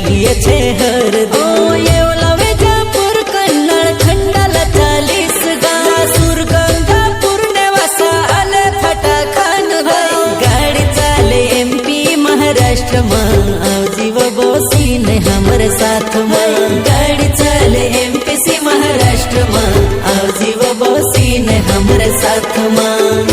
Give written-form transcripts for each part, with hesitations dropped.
लिए छे हर दो ये लवे जापुर कन्नड़ खंडाल 40 गाँव सुरगंगापुर नेवासा आले फटा खान गाड़ी चाले MP महाराष्ट्र में आवजी वो बोसी ने हमरे साथ में गाड़ी चाले MPC महाराष्ट्र में आवजी वो बोसी ने हमरे साथ में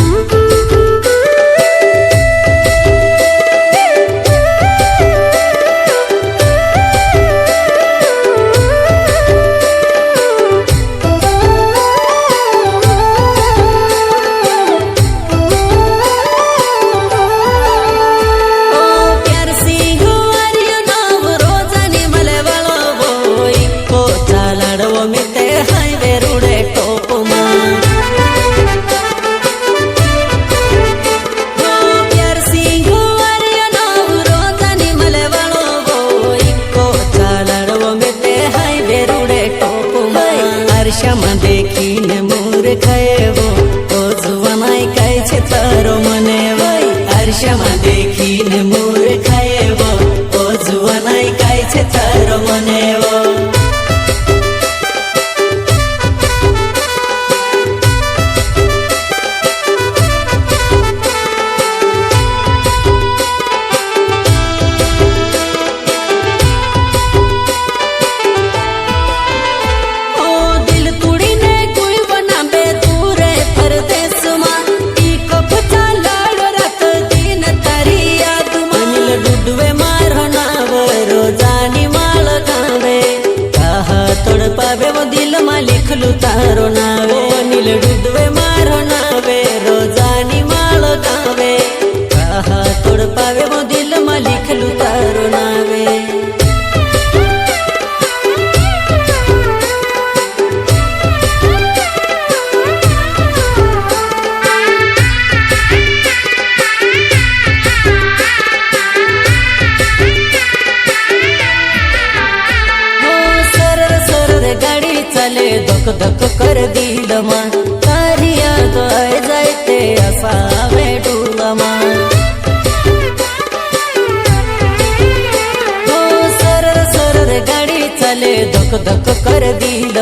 क्षमा देखीने मोर खाएवो ओ जुवानाई काय छे तारो मने वई अर्षमा देखीने मोर खाएवो ओ जुवानाई काय छे तारो मने वो दिल में लिखलू तारो नावे नील डूडवे मारो नावे रोजानी माल गावे कहा तोड़ पावे वो दिल में लिखलू तारो नावे चले धक धक कर दिल मा तारी याद आय जायते असा वेडूल मा सरर सरर गाडी चले धक धक कर दिल